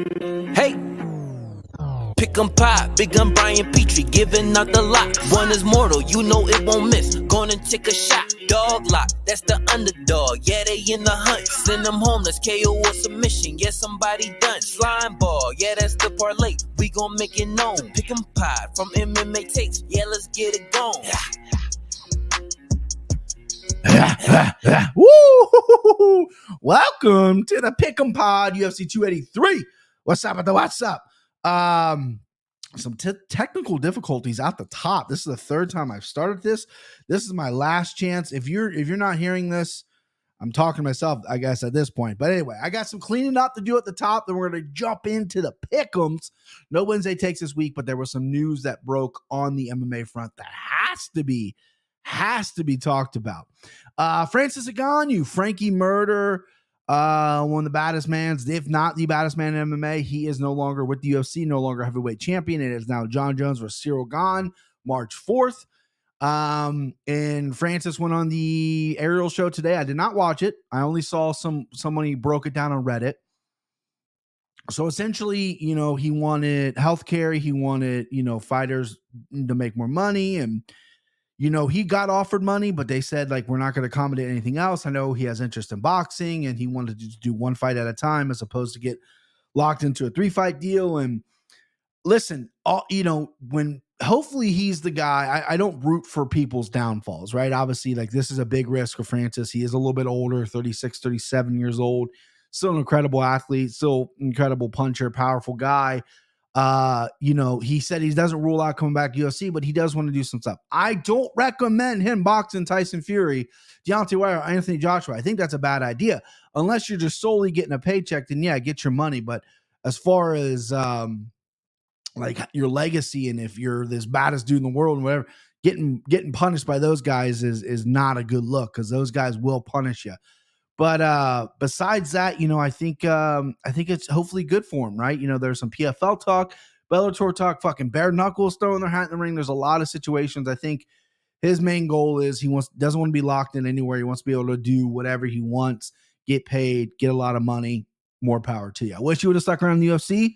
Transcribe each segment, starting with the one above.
Hey, pick 'em pie, big gun Brian Petrie, giving out the lot. One is mortal, you know it won't miss. Gonna take a shot, dog lock, that's the underdog. Yeah, they in the hunt, send them home, let's KO or submission. Yeah, somebody done. Slimeball, yeah, that's the parlay. We gon' make it known. Pick 'em pie from MMA tapes, yeah, let's get it going. Woo! Welcome to the Pick'em Pod UFC 283. What's up? What's up? Some technical difficulties at the top. This is the third time I've started this. This is my last chance. If you're not hearing this, I'm talking to myself, I guess, at this point. But anyway, I got some cleaning up to do at the top. Then we're going to jump into the pick'ems. No Wednesday takes this week, but there was some news that broke on the MMA front that has to be talked about. Francis Ngannou, Frankie Murder, one of the baddest mans, if not the baddest man in MMA. He is no longer with the UFC, no longer heavyweight champion. It is now Jon Jones versus Ciryl Gane, March 4th. And Francis went on the Ariel show today. I did not watch it. I only saw somebody broke it down on Reddit. So essentially, he wanted healthcare. He wanted, fighters to make more money. And, he got offered money, but they said, we're not going to accommodate anything else. I know he has interest in boxing and he wanted to do one fight at a time as opposed to get locked into a 3-fight deal. And listen, when hopefully he's the guy, I don't root for people's downfalls, right? Obviously, this is a big risk for Francis. He is a little bit older, 36, 37 years old, still an incredible athlete, still incredible puncher, powerful guy. He said he doesn't rule out coming back to UFC, but he does want to do some stuff. I don't recommend him boxing Tyson Fury, Deontay Wilder, or Anthony Joshua. I think that's a bad idea. Unless you're just solely getting a paycheck, then yeah, get your money. But as far as your legacy, and if you're this baddest dude in the world and whatever, getting punished by those guys is not a good look, because those guys will punish you. But besides that, I think it's hopefully good for him, right? There's some PFL talk, Bellator talk, fucking bare knuckles throwing their hat in the ring. There's a lot of situations. I think his main goal is doesn't want to be locked in anywhere. He wants to be able to do whatever he wants, get paid, get a lot of money. More power to you. I wish you would have stuck around in the UFC.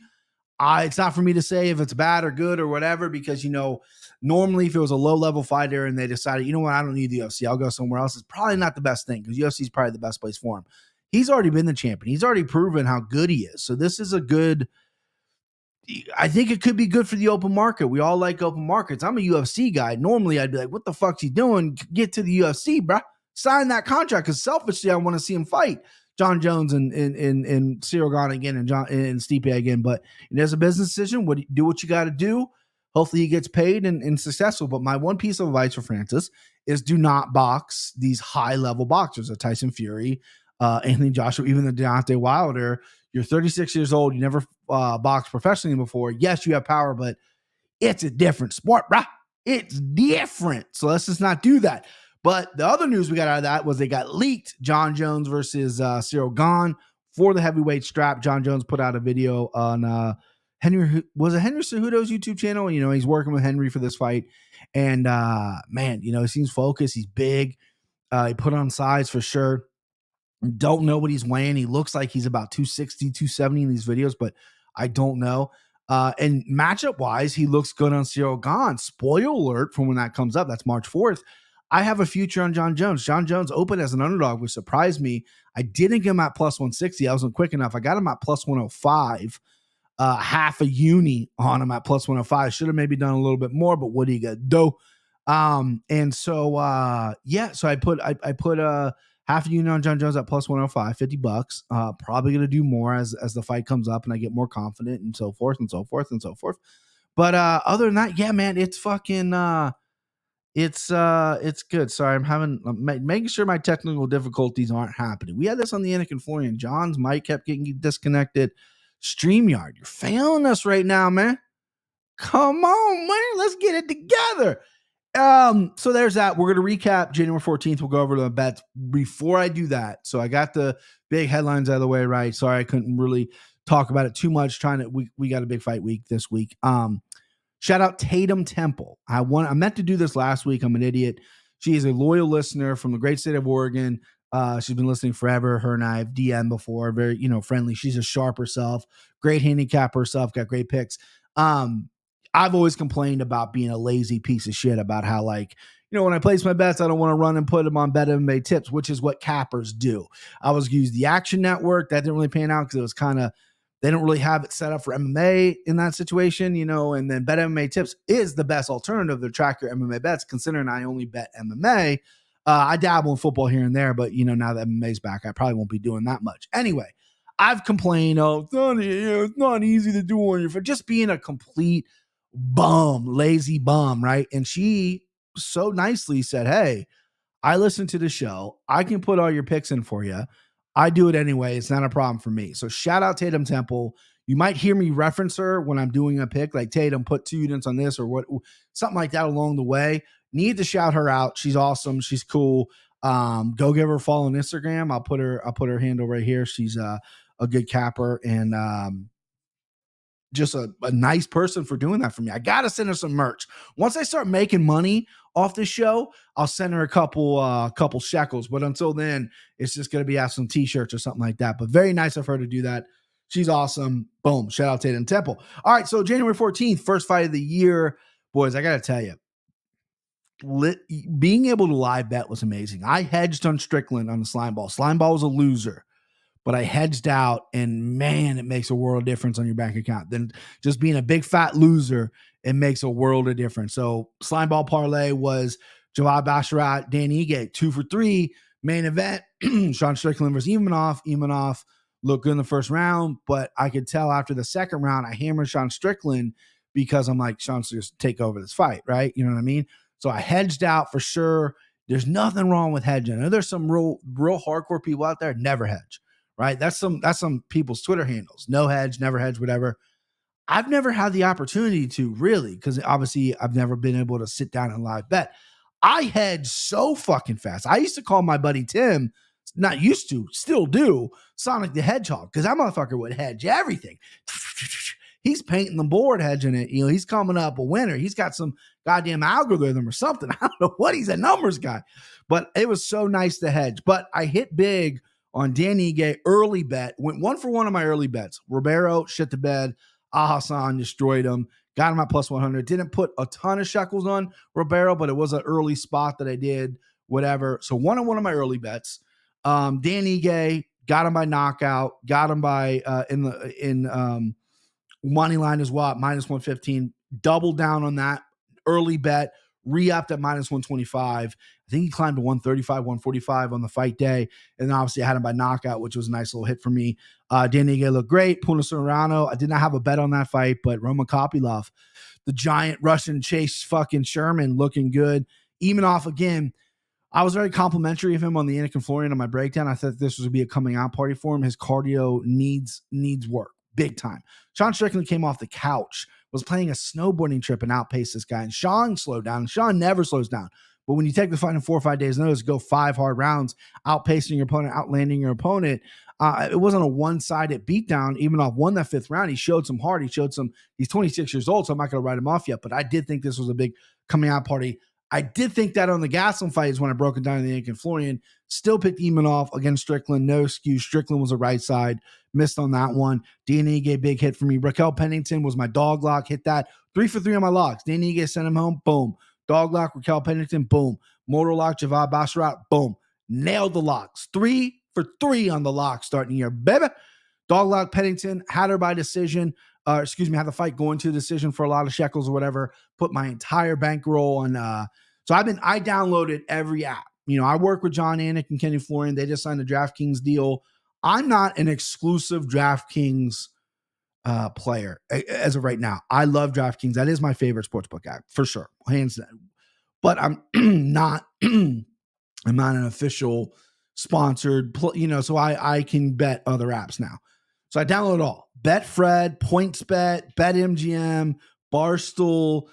It's not for me to say if it's bad or good or whatever, because, normally if it was a low-level fighter and they decided, I don't need the UFC, I'll go somewhere else, it's probably not the best thing, because UFC is probably the best place for him. He's already been the champion. He's already proven how good he is. So this is I think it could be good for the open market. We all like open markets. I'm a UFC guy. Normally I'd be like, what the fuck's he doing? Get to the UFC, bro. Sign that contract, because selfishly I want to see him fight Jon Jones and Ciryl Gane again and Stipe again. But as a business decision, do what you got to do. Hopefully he gets paid and successful. But my one piece of advice for Francis is do not box these high-level boxers, like Tyson Fury, Anthony Joshua, even the Deontay Wilder. You're 36 years old. You never boxed professionally before. Yes, you have power, but it's a different sport, bruh. It's different. So let's just not do that. But the other news we got out of that was they got leaked. Jon Jones versus Ciryl Gane for the heavyweight strap. Jon Jones put out a video on Henry Cejudo's YouTube channel. He's working with Henry for this fight. And he seems focused. He's big. He put on size for sure. Don't know what he's weighing. He looks like he's about 260, 270 in these videos, but I don't know. And matchup wise, he looks good on Ciryl Gane. Spoiler alert from when that comes up. That's March 4th. I have a future on Jon Jones. Jon Jones opened as an underdog, which surprised me. I didn't get him at plus 160. I wasn't quick enough. I got him at plus 105. Half a uni on him at plus 105. Should have maybe done a little bit more, but what do you got to do? So I put half a uni on Jon Jones at plus 105, $50. Probably going to do more as the fight comes up and I get more confident and so forth and so forth and so forth. But other than that, yeah, man, it's fucking it's good. Sorry, I'm making sure my technical difficulties aren't happening. We had this on the Anakin Florian. John's mic kept getting disconnected. StreamYard, you're failing us right now, man. Come on, man. Let's get it together. So there's that. We're going to recap January 14th. We'll go over the bets. Before I do that, so I got the big headlines out of the way, right? Sorry, I couldn't really talk about it too much. We got a big fight week this week. Shout out Tatum Temple. I meant to do this last week. I'm an idiot. She is a loyal listener from the great state of Oregon. She's been listening forever. Her and I have DM before, very, friendly. She's a sharp herself, great handicap herself, got great picks. I've always complained about being a lazy piece of shit about how, like, when I place my bets, I don't want to run and put them on Bet MMA tips, which is what cappers do. I was use the Action Network. That didn't really pan out because it was kind of, they don't really have it set up for MMA in that situation, and then Bet MMA tips is the best alternative to track your MMA bets, considering I only bet MMA. I dabble in football here and there, but now that MMA's back, I probably won't be doing that much. Anyway, I've complained, it's not easy to do on your phone. Just being a complete bum, lazy bum, right? And she so nicely said, hey, I listen to the show. I can put all your picks in for you. I do it anyway. It's not a problem for me. So shout out Tatum Temple. You might hear me reference her when I'm doing a pick, like Tatum put 2 units on this or what, something like that along the way. Need to shout her out. She's awesome. She's cool. Go give her a follow on Instagram. I'll put her handle right here. She's a good capper and just a nice person for doing that for me. I got to send her some merch. Once I start making money off this show, I'll send her a couple shekels. But until then, it's just going to be out some t-shirts or something like that. But very nice of her to do that. She's awesome. Boom. Shout out Tatum Temple. All right. So January 14th, first fight of the year. Boys, I got to tell you, being able to live bet was amazing. I hedged on Strickland on the Slimeball. Slimeball was a loser, but I hedged out, and man, it makes a world of difference on your bank account. Then just being a big fat loser, it makes a world of difference. So Slimeball Parlay was Javad Basharat, Dan Ige, 2 for 3. Main event, Sean Strickland versus Imanov. Imanov looked good in the first round, but I could tell after the second round, I hammered Sean Strickland because I'm like, Sean's just take over this fight, right? You know what I mean? So I hedged out for sure. There's nothing wrong with hedging. I know there's some real hardcore people out there never hedge. Right. That's some people's Twitter handles. No hedge, never hedge, whatever. I've never had the opportunity to really, because obviously I've never been able to sit down and live bet. I hedge so fucking fast. I used to call my buddy Tim, not used to, still do, Sonic the Hedgehog, because that motherfucker would hedge everything. He's painting the board hedging it. He's coming up a winner. He's got some goddamn algorithm or something. I don't know what, he's a numbers guy. But it was so nice to hedge. But I hit big on Dan Ige, early bet. Went 1 for 1 on my early bets. Ribeiro, shit to bed. Hassan destroyed him. Got him at plus 100. Didn't put a ton of shekels on Ribeiro, but it was an early spot that I did, whatever. So 1 on 1 of my early bets. Dan Ige, got him by knockout. Got him by in money line as well at minus 115. Doubled down on that early bet. Re-upped at minus 125. I think he climbed to 135, 145 on the fight day. And then obviously I had him by knockout, which was a nice little hit for me. Dan Ige looked great. Puna Serrano, I did not have a bet on that fight, but Roman Kopylov, the giant Russian Chase fucking Sherman, looking good. Imanov, again, I was very complimentary of him on the Anakin Florian on my breakdown. I thought this was going to be a coming out party for him. His cardio needs work big time. Sean Strickland came off the couch, was playing a snowboarding trip and outpaced this guy. And Sean slowed down. Sean never slows down. But when you take the fight in 4 or 5 days notice, go 5 hard rounds, outpacing your opponent, outlanding your opponent, it wasn't a one-sided beatdown. Even off won that 5th round, he showed some heart. He's 26 years old, so I'm not going to write him off yet. But I did think this was a big coming out party. I did think that on the Gaslam fight is when I broke it down in the Anakin Florian. Still picked Imanov against Strickland. No excuse. Strickland was the right side. Missed on that one. DNA gave big hit for me. Raquel Pennington was my dog lock. Hit that. 3 for 3 on my locks. DNA sent him home. Boom. Dog lock, Raquel Pennington. Boom. Motor lock, Javad Basharat. Boom. Nailed the locks. 3 for 3 on the lock starting here, baby. Dog lock Pennington. Had her by decision. Had the fight going to a decision for a lot of shekels or whatever. Put my entire bankroll on. So I downloaded every app. I work with John Anik and Kenny Florian. They just signed a DraftKings deal. I'm not an exclusive DraftKings player as of right now. I love DraftKings. That is my favorite sportsbook app for sure, hands down. But I'm not. I'm not an official sponsored. So I can bet other apps now. So I download all. Betfred, PointsBet, BetMGM, Barstool.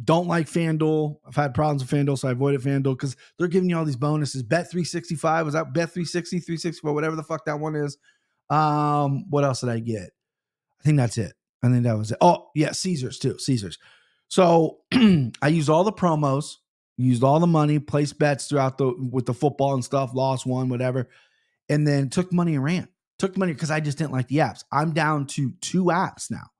Don't like FanDuel. I've had problems with FanDuel, so I avoided FanDuel because they're giving you all these bonuses. Bet365, was that Bet360, 364, whatever the fuck that one is. What else did I get? I think that's it. I think that was it. Oh, yeah, Caesars too. Caesars. So I used all the promos. used all the money, placed bets throughout with the football and stuff, lost one, whatever, and then took money and ran. Took money because I just didn't like the apps. I'm down to 2 apps now.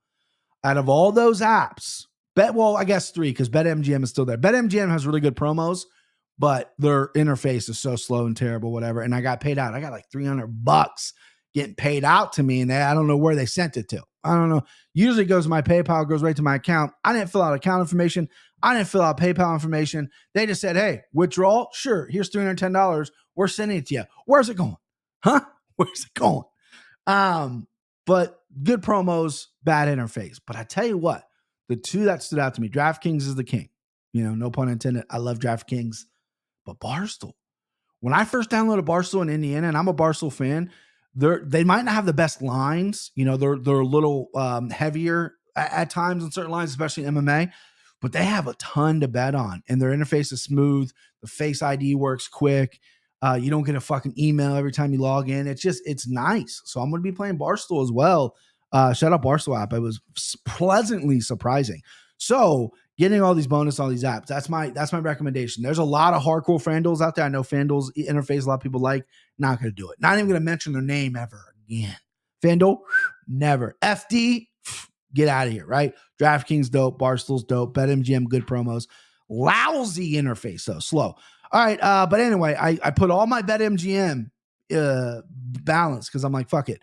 Out of all those apps, I guess 3 because BetMGM is still there. BetMGM has really good promos, but their interface is so slow and terrible, whatever. And I got paid out. I got like $300 getting paid out to me, and I don't know where they sent it to. I don't know. Usually it goes to my PayPal, goes right to my account. I didn't fill out account information. I didn't fill out PayPal information. They just said, hey, withdrawal? Sure. Here's $310. We're sending it to you. Where's it going? Huh? Where's it going? But good promos, bad interface. But I tell you what, the 2 that stood out to me, DraftKings is the king. No pun intended. I love DraftKings. But Barstool, when I first downloaded Barstool in Indiana, and I'm a Barstool fan, they might not have the best lines. They're a little heavier at times in certain lines, especially in MMA, but they have a ton to bet on, and their interface is smooth. The Face ID works quick. You don't get a fucking email every time you log in. It's nice. So I'm going to be playing Barstool as well. Shout out Barstool app. It was pleasantly surprising. So getting all these bonus, all these apps, that's my recommendation. There's a lot of hardcore FanDuels out there. I know FanDuel's interface a lot of people like. Not going to do it. Not even going to mention their name ever again. FanDuel, never. FD, get out of here, right? DraftKings dope. Barstool's dope. BetMGM, good promos. Lousy interface, though. Slow. All right. But anyway, I put all my BetMGM balance because I'm like, fuck it.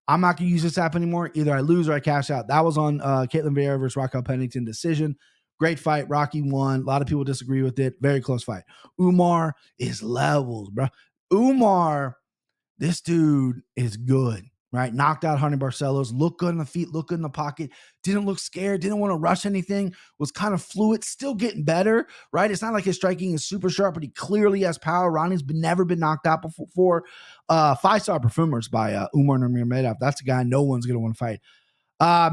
I'm not going to use this app anymore. Either I lose or I cash out. That was on Caitlin Vieira versus Raquel Pennington decision. Great fight. Rocky won. A lot of people disagree with it. Very close fight. Umar is levels, bro. Umar, this dude is good, right? Knocked out Honey Barcelos. Looked good on the feet. Looked good in the pocket. Didn't look scared. Didn't want to rush anything. Was kind of fluid. Still getting better, right? It's not like his striking is super sharp, but he clearly has power. Ronnie's never been knocked out before. 5-star performers by Umar Nurmagomedov. That's a guy no one's going to want to fight.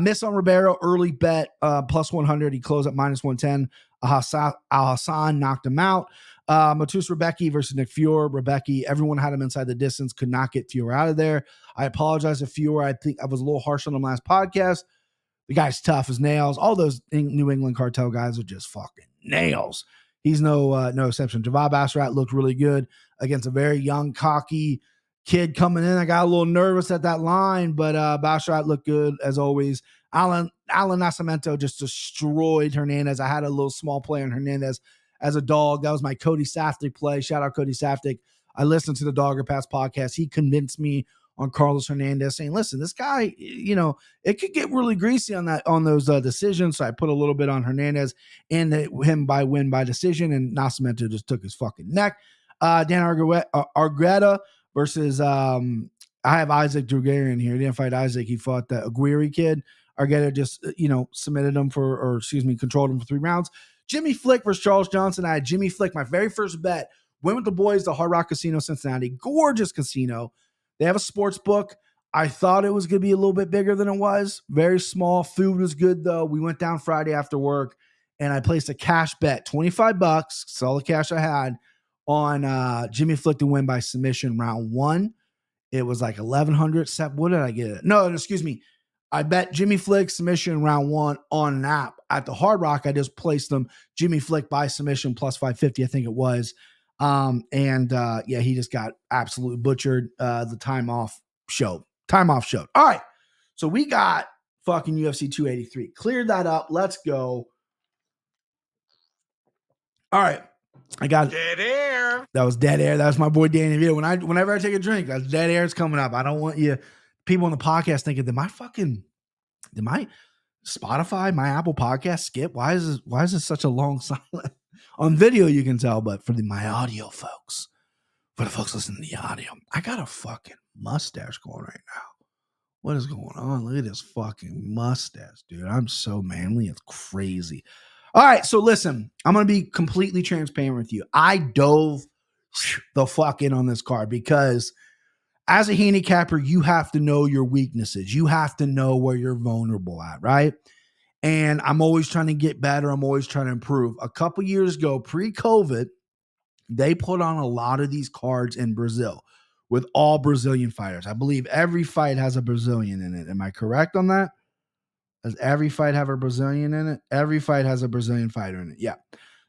Miss on Ribeiro, early bet, plus 100. He closed at minus 110. Al-Hassan knocked him out. Matus Rebecki versus Nick Fuhr. Rebecki, everyone had him inside the distance, could not get Fuhr out of there. I apologize to Fuhr. I think I was a little harsh on him last podcast. The guy's tough as nails. All those New England cartel guys are just fucking nails. He's no exception. Javad Basharat looked really good against a very young, cocky kid coming in. I got a little nervous at that line, but Basharat looked good as always. Alan Nascimento just destroyed Hernandez. I had a little small play on Hernandez as a dog. That was my Cody Safdie play. Shout out Cody Safdie. I listened to the Dogger Pass podcast. He convinced me on Carlos Hernandez, saying, listen, this guy, it could get really greasy on those decisions. So I put a little bit on Hernandez and him win by decision, and Nascimento just took his fucking neck. Dan Argueta versus I have Isaac Drugarian here. He didn't fight Isaac. He fought the Aguirre kid. Argueta just submitted him controlled him for 3 rounds. Jimmy Flick versus Charles Johnson. I had Jimmy Flick, my very first bet. Went with the boys to Hard Rock Casino, Cincinnati. Gorgeous casino. They have a sports book. I thought it was going to be a little bit bigger than it was. Very small. Food was good, though. We went down Friday after work, and I placed a cash bet, $25. That's all the cash I had, on Jimmy Flick to win by submission round 1. It was like 1,100. What did I get it? No, excuse me. I bet Jimmy Flick submission round 1 on an app. At the Hard Rock, I just placed them Jimmy Flick by submission plus 550, I think it was. He just got absolutely butchered. The time off showed. All right. So we got fucking UFC 283. Cleared that up. Let's go. All right. I got dead air. That was dead air. That was my boy Danny Vito. Whenever I take a drink, that's dead air is coming up. I don't want you people on the podcast thinking, did my Spotify, my Apple podcast skip? Why is this such a long silence? On video, you can tell, but for my audio folks, for the folks listening to the audio, I got a fucking mustache going right now. What is going on? Look at this fucking mustache, dude. I'm so manly. It's crazy. All right, so listen, I'm going to be completely transparent with you. I dove the fuck in on this card because as a handicapper, you have to know your weaknesses. You have to know where you're vulnerable at, right? And I'm always trying to get better. I'm always trying to improve. A couple years ago, pre-COVID, they put on a lot of these cards in Brazil with all Brazilian fighters. I believe every fight has a Brazilian in it. Am I correct on that? Does every fight have a Brazilian in it? Every fight has a Brazilian fighter in it. Yeah.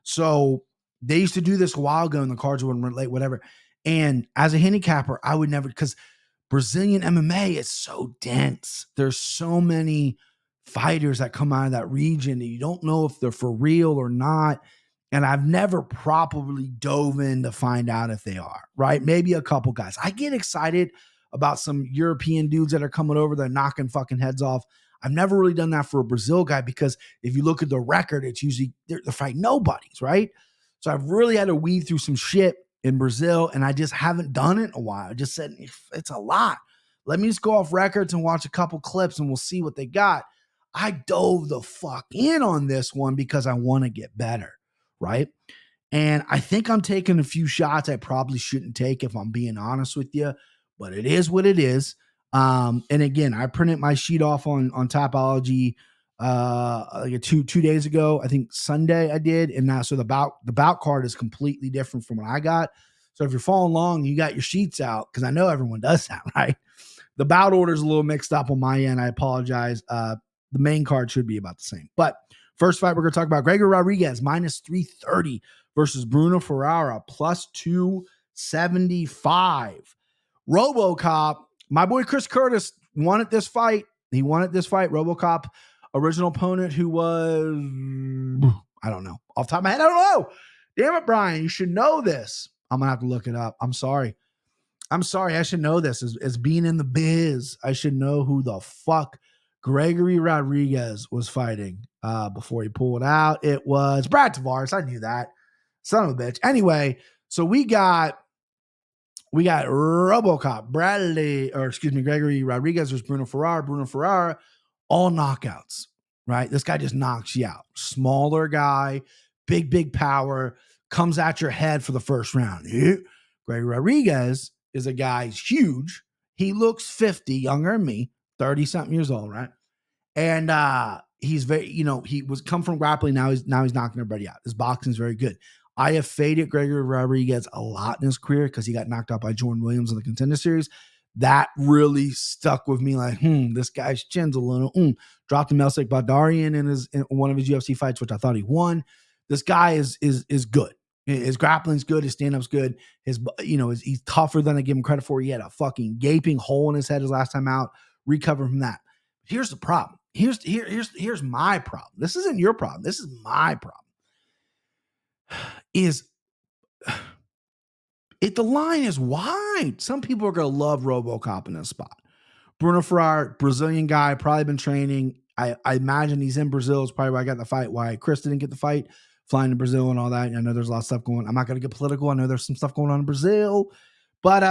So They used to do this a while ago and the cards wouldn't relate, whatever. And as a handicapper, I would never, because Brazilian MMA is so dense. There's so many fighters that come out of that region and you don't know if they're for real or not. And I've never properly dove in to find out if they are, right? Maybe a couple guys. I get excited about some European dudes that are coming over that are knocking fucking heads off. I've never really done that for a Brazil guy because if you look at the record, it's usually they're fighting nobodies, right? So I've really had to weed through some shit in Brazil, and I just haven't done it in a while. I just said, it's a lot. Let me just go off records and watch a couple clips and we'll see what they got. I dove the fuck in on this one because I want to get better, right? And I think I'm taking a few shots I probably shouldn't take if I'm being honest with you, but it is what it is. And again, I printed my sheet off on Topology like two days ago. I think Sunday I did, and now so the bout card is completely different from what I got. So if you're following along, you got your sheets out because I know everyone does that, right? The bout order is a little mixed up on my end. I apologize. The main card should be about the same. But first fight we're going to talk about, Gregory Rodriguez minus 330 versus Bruno Ferrara plus 275. RoboCop, my boy Chris Curtis wanted this fight. He wanted this fight. RoboCop, original opponent who was, I don't know. Off the top of my head, I don't know. Damn it, Brian. You should know this. I'm going to have to look it up. I'm sorry. I should know this. As being in the biz, I should know who the fuck Gregory Rodriguez was fighting before he pulled out. It was Brad Tavares. I knew that. Son of a bitch. Anyway, so we got RoboCop, Gregory Rodriguez versus Bruno Ferrara. Bruno Ferrara, all knockouts, right? This guy just knocks you out. Smaller guy, big power, comes at your head for the first round. Gregory Rodriguez is a guy, he's huge. He looks 50, younger than me, 30-something years old, right? And he's very, he was come from grappling. Now he's knocking everybody out. His boxing's very good. I have faded Gregory Rodriguez a lot in his career because he got knocked out by Jordan Williams in the Contender Series. That really stuck with me. Like, this guy's chin's a little. Dropped him Melsik Badarian in one of his UFC fights, which I thought he won. This guy is good. His grappling's good. His stand-up's good. He's tougher than I give him credit for. He had a fucking gaping hole in his head his last time out. Recovered from that. Here's the problem. Here's my problem. This isn't your problem. This is my problem. If the line is wide, some people are going to love RoboCop in this spot. Bruno Ferrara, Brazilian guy, probably been training. I imagine he's in Brazil. It's probably why I got the fight, why Chris didn't get the fight, flying to Brazil and all that. I know there's a lot of stuff going on. I'm not going to get political. I know there's some stuff going on in Brazil. But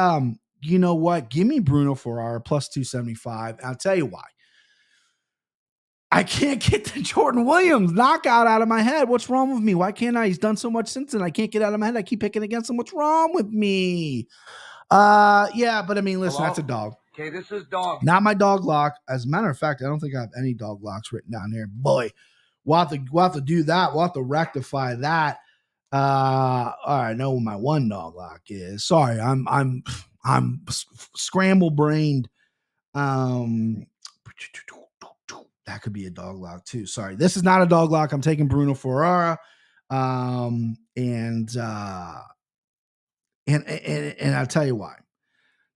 you know what? Give me Bruno Ferrara plus 275. And I'll tell you why. I can't get the Jordan Williams knockout out of my head. What's wrong with me? Why can't I? He's done so much since then. I can't get out of my head. I keep picking against him. What's wrong with me? Yeah, but I mean, listen, Hello? That's a dog. Okay, this is dog. Not my dog lock. As a matter of fact, I don't think I have any dog locks written down here. Boy, we'll have to do that. We'll have to rectify that. All right, I know what my one dog lock is. Sorry, I'm scramble brained. That could be a dog lock too. Sorry, this is not a dog lock. I'm taking Bruno Ferrara, and I'll tell you why.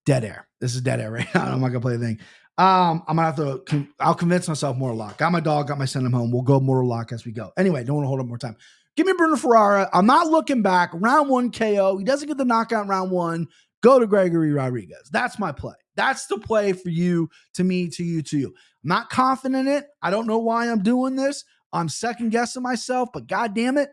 Dead air. This is dead air right now. I'm not gonna play a thing. I'm gonna have to. I'll convince myself more lock. Got my dog. Got my send him home. We'll go more lock as we go. Anyway, don't want to hold up more time. Give me Bruno Ferrara. I'm not looking back. Round 1 KO. He doesn't get the knockout in round 1. Go to Gregory Rodriguez. That's my play. That's the play for you, to me, to you, to you. I'm not confident in it. I don't know why I'm doing this. I'm second guessing myself, but God damn it.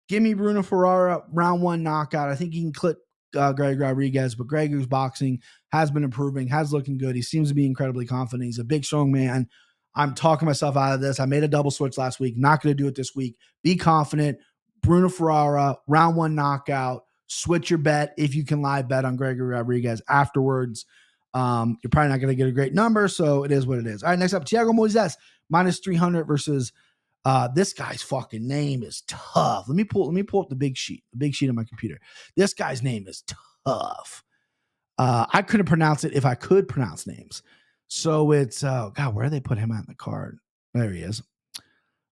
Give me Bruno Ferrara, round 1 knockout. I think he can clip Gregory Rodriguez, but Gregory's boxing has been improving, has looking good. He seems to be incredibly confident. He's a big, strong man. I'm talking myself out of this. I made a double switch last week. Not going to do it this week. Be confident. Bruno Ferrara, round 1 knockout. Switch your bet if you can live bet on Gregory Rodriguez afterwards. You're probably not going to get a great number, so it is what it is. All right, next up, Thiago Moises, minus 300 versus this guy's fucking name is tough. Let me pull up the big sheet on my computer. This guy's name is tough. I couldn't pronounce it if I could pronounce names. So it's God, where did they put him at in the card? There he is.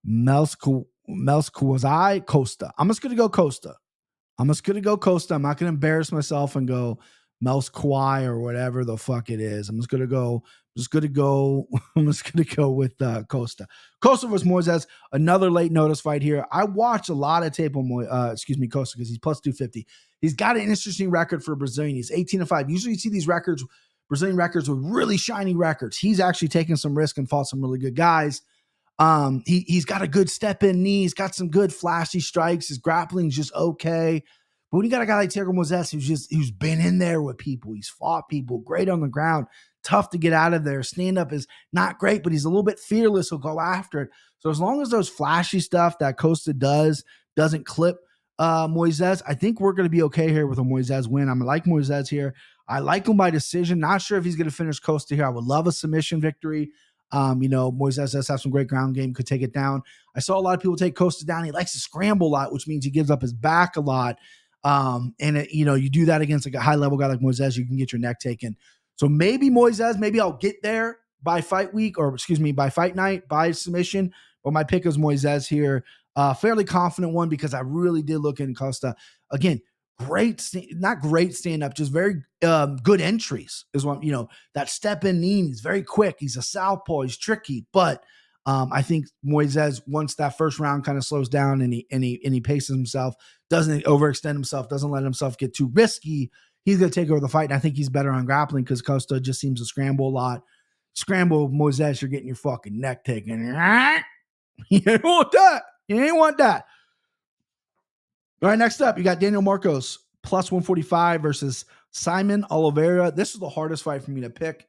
Melskowazai Costa. I'm just gonna go Costa. I'm just gonna go Costa. I'm not gonna embarrass myself and go Mel's Kwai or whatever the fuck it is. I'm just gonna go. I'm just gonna go with Costa. Costa versus Moises. Another late notice fight here. I watched a lot of tape on Costa because he's plus 250. He's got an interesting record for a Brazilian. He's 18-5. Usually you see these records, Brazilian records with really shiny records. He's actually taken some risk and fought some really good guys. He's got a good step in knee. He's got some good flashy strikes. His grappling's just okay. But when you got a guy like Teixeira Moses who's been in there with people, he's fought people, great on the ground, tough to get out of there. Stand up is not great, but he's a little bit fearless. He'll go after it. So as long as those flashy stuff that Costa doesn't clip Moises, I think we're going to be okay here with a Moises win. I'm like Moises here. I like him by decision. Not sure if he's going to finish Costa here. I would love a submission victory. Moises does have some great ground game, could take it down. I saw a lot of people take Costa down. He likes to scramble a lot, which means he gives up his back a lot. You do that against like a high level guy like Moises, you can get your neck taken. So maybe Moises, maybe I'll get there by fight week, or by fight night, by submission. But my pick is Moises here. Fairly confident one because I really did look in Costa. Again, not great stand up, just very good entries is what, that step in knee. He's very quick. He's a southpaw. He's tricky, but I think Moises, once that first round kind of slows down and he paces himself, doesn't overextend himself, doesn't let himself get too risky, he's going to take over the fight. And I think he's better on grappling because Costa just seems to scramble a lot. Scramble Moises, you're getting your fucking neck taken. You ain't want that. You ain't want that. All right, next up, you got Daniel Marcos plus 145 versus Simon Oliveira. This is the hardest fight for me to pick.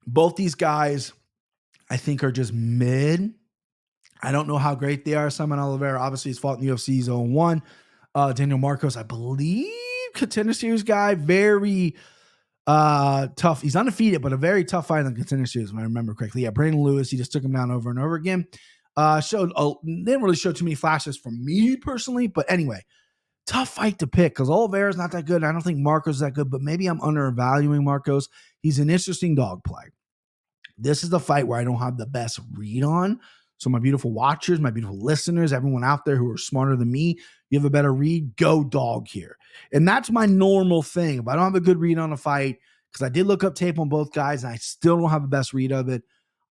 Both these guys, I think, are just mid. I don't know how great they are. Simon Oliveira, obviously, he's fought in the UFC. He's 0-1. Daniel Marcos, I believe, Contender Series guy. Very tough. He's undefeated, but a very tough fight in the Contender Series, if I remember correctly. Yeah, Brandon Lewis, he just took him down over and over again. Didn't really show too many flashes for me personally, but anyway, tough fight to pick because Oliveira's not that good. I don't think Marcos is that good, but maybe I'm undervaluing Marcos. He's an interesting dog play. This is the fight where I don't have the best read on. So my beautiful watchers, my beautiful listeners, everyone out there who are smarter than me, you have a better read, go dog here. And that's my normal thing. If I don't have a good read on a fight, because I did look up tape on both guys and I still don't have the best read of it,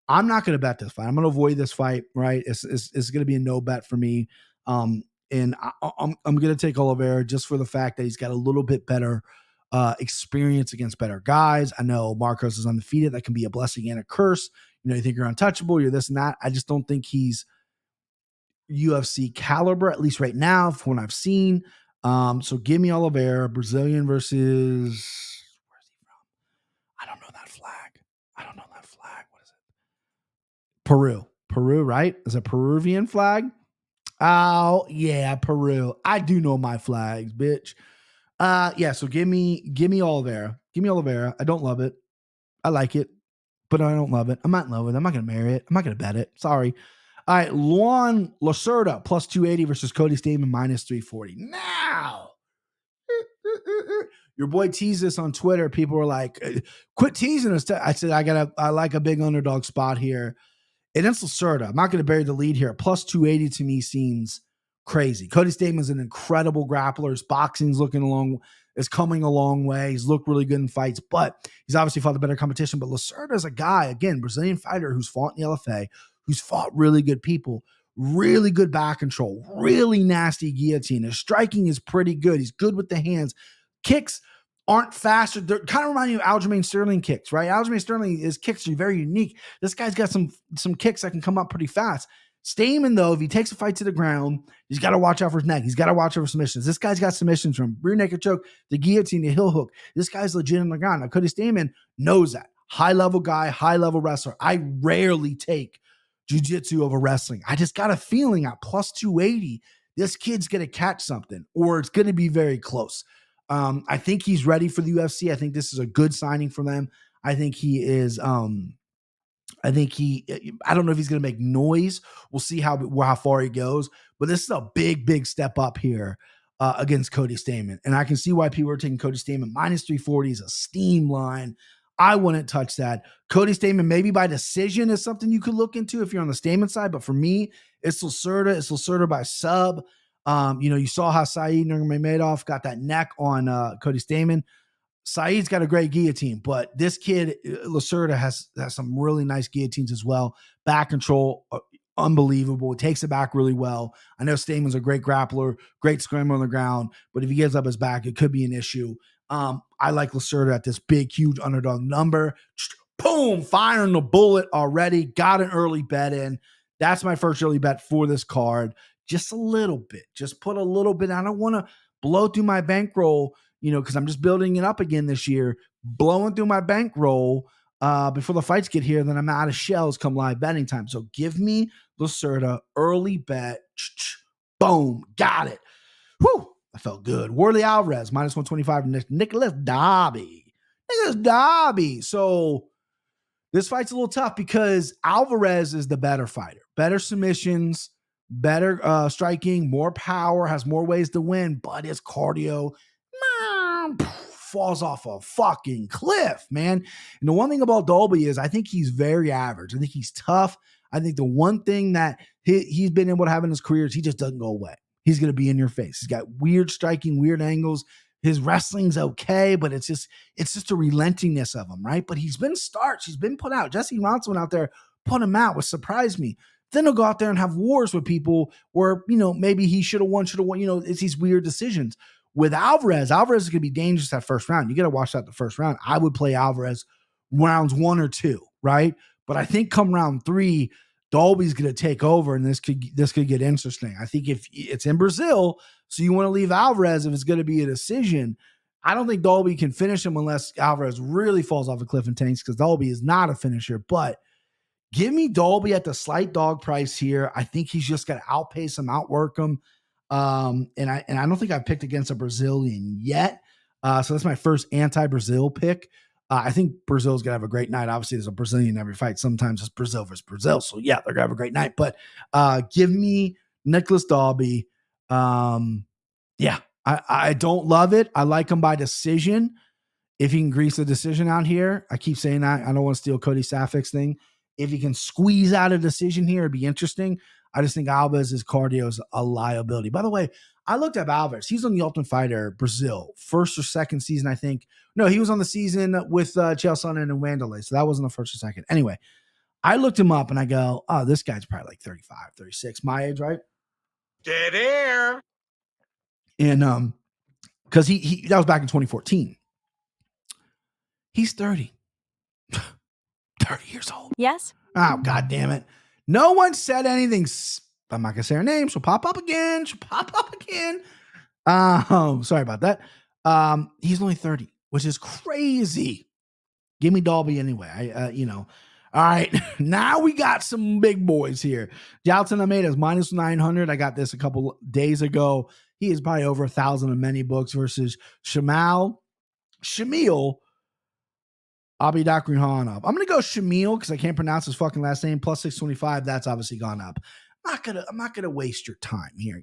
I'm not going to bet this fight. I'm going to avoid this fight, right? It's going to be a no bet for me. And I'm going to take Oliveira just for the fact that he's got a little bit better experience against better guys. I know Marcos is undefeated. That can be a blessing and a curse. You think you're untouchable, you're this and that. I just don't think he's UFC caliber, at least right now, from what I've seen. So give me Oliveira, Brazilian versus, where's he from? I don't know that flag. What is it? Peru, right? Is a Peruvian flag? Oh, yeah, Peru. I do know my flags, bitch. So give me Oliveira. Give me Oliveira. I don't love it. I like it, but I don't love it. I'm not in love with it. I'm not going to marry it. I'm not going to bet it. Sorry. All right, Luan Lacerda plus 280 versus Cody Stamann minus 340. Now, your boy teased this on Twitter. People were like, quit teasing us. I said, I like a big underdog spot here. And it's Lacerda. I'm not going to bury the lead here. Plus 280 to me seems crazy. Cody Stamann's an incredible grappler. His boxing's is coming a long way. He's looked really good in fights, but he's obviously fought the better competition. But Lacerda is a guy, again, Brazilian fighter who's fought in the LFA, who's fought really good people, really good back control, really nasty guillotine. His striking is pretty good. He's good with the hands. Kicks aren't faster. They're kind of remind you of Aljamain Sterling kicks, right? Aljamain Sterling, his kicks are very unique. This guy's got some kicks that can come up pretty fast. Stamann, though, if he takes a fight to the ground, he's got to watch out for his neck. He's got to watch out for submissions. This guy's got submissions from rear naked choke, the guillotine, the heel hook. This guy's legit on the ground. Now, Cody Stamann knows that. High-level guy, high-level wrestler. I rarely take jiu-jitsu over wrestling. I just got a feeling at plus 280, this kid's going to catch something, or it's going to be very close. I think he's ready for the UFC. I think this is a good signing for them. I think he is. I don't know if he's going to make noise. We'll see how far he goes. But this is a big, big step up here against Cody Stamann. And I can see why people are taking Cody Stamann. Minus 340 is a steam line. I wouldn't touch that. Cody Stamen, maybe by decision, is something you could look into if you're on the Stamen side. But for me, it's Lacerda. It's Lacerda by sub. You saw how Saeed Nurmagomedov got that neck on Cody Stamen. Saeed's got a great guillotine, but this kid, Lacerda, has some really nice guillotines as well. Back control, unbelievable. It takes it back really well. I know Stamen's a great grappler, great scrambler on the ground, but if he gives up his back, it could be an issue. I like Lacerda at this big, huge underdog number. Boom, firing the bullet already. Got an early bet in. That's my first early bet for this card. Just a little bit. Just put a little bit. I don't want to blow through my bankroll, because I'm just building it up again this year, blowing through my bankroll before the fights get here. Then I'm out of shells come live betting time. So give me Lacerda, early bet. Boom, got it. Whew, I felt good. Worley Alvarez, minus 125. Nicholas Dobby. So this fight's a little tough because Alvarez is the better fighter. Better submissions, better striking, more power, has more ways to win, but his cardio falls off a fucking cliff, man. And the one thing about Dolby is I think he's very average. I think he's tough. I think the one thing that he's been able to have in his career is he just doesn't go away. He's going to be in your face. He's got weird striking, weird angles. His wrestling's okay, but it's just a relentingness of him, right? But he's been starched. He's been put out. Jesse Ronson went out there, put him out, which surprised me. Then he'll go out there and have wars with people where, maybe he should have won. It's these weird decisions. With Alvarez is going to be dangerous that first round. You got to watch that the first round. I would play Alvarez rounds 1 or 2, right? But I think come round 3, Dolby's going to take over, and this could get interesting. I think if it's in Brazil, so you want to leave Alvarez if it's going to be a decision. I don't think Dolby can finish him unless Alvarez really falls off a cliff and tanks, because Dolby is not a finisher. But give me Dolby at the slight dog price here. I think he's just going to outpace him, outwork him. And I don't think I've picked against a Brazilian yet. So that's my first anti-Brazil pick. I think Brazil's going to have a great night. Obviously, there's a Brazilian in every fight. Sometimes it's Brazil versus Brazil. So, yeah, they're going to have a great night. But give me Nicholas Dalby. I don't love it. I like him by decision. If he can grease the decision out here, I keep saying that. I don't want to steal Cody Safik's thing. If he can squeeze out a decision here, it'd be interesting. I just think Alvarez's cardio is a liability. By the way, I looked up Alvarez. He's on the Ultimate Fighter Brazil, first or second season, I think. No, he was on the season with Chael Sonnen and Wanderlei, so that wasn't the first or second. Anyway, I looked him up and I go, oh, this guy's probably like 35, 36, my age, right? Dead air. And because he that was back in 2014. He's 30. 30 years old. Yes. Oh, God damn it. No one said anything. I'm not going to say her name. She'll pop up again. Sorry about that. He's only 30, which is crazy. Give me Dalby anyway. All right. Now we got some big boys here. Jailton Almeida is minus 900. I got this a couple days ago. He is probably over 1,000 in many books versus Shamil Abidakrihanov. I'm going to go Shamil because I can't pronounce his fucking last name. Plus 625. That's obviously gone up. I'm not gonna waste your time here.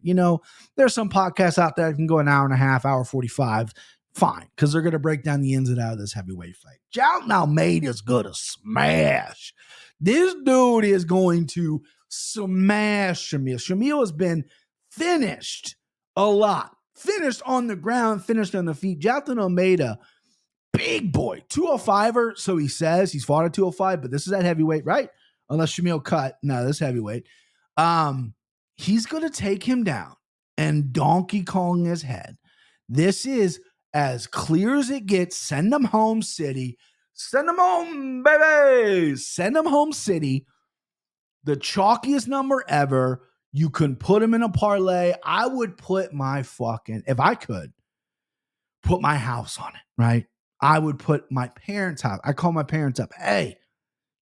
There's some podcasts out there that can go an hour and a half, hour 45. Fine, because they're gonna break down the ins and outs of this heavyweight fight. Jailton Almeida is gonna smash. This dude is going to smash Shamil. Shamil has been finished a lot. Finished on the ground, finished on the feet. Jailton Almeida, big boy, 205er. So he says he's fought at 205, but this is at heavyweight, right? Unless Shamil cut. No, this is heavyweight. He's going to take him down and Donkey Kong his head. This is as clear as it gets. Send him home, city. Send him home, baby. Send him home, city. The chalkiest number ever. You can put him in a parlay. I would put if I could, put my house on it, right? I would put my parents' house. I call my parents up. Hey,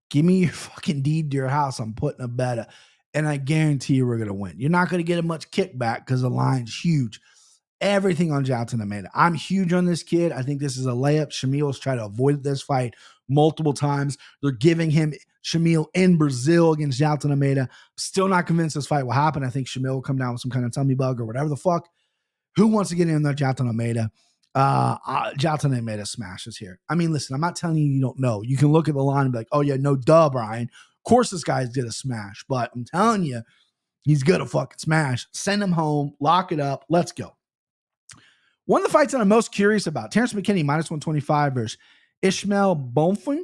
give me your fucking deed to your house. I'm putting a bet up. And I guarantee you we're going to win. You're not going to get a much kickback because the line's huge. Everything on Jailton Almeida. I'm huge on this kid. I think this is a layup. Shamil's tried to avoid this fight multiple times. They're giving him Shamil in Brazil against Jailton Almeida. Still not convinced this fight will happen. I think Shamil will come down with some kind of tummy bug or whatever the fuck. Who wants to get in there, Jailton Almeida? Jaltane made us smashes here. I mean, listen, I'm not telling you don't know. You can look at the line and be like, oh yeah, no duh, Brian. Of course this guy's gonna smash, but I'm telling you, he's gonna fucking smash. Send him home, lock it up, let's go. One of the fights that I'm most curious about, Terrence McKinney, minus 125 versus Ishmael Bonfim.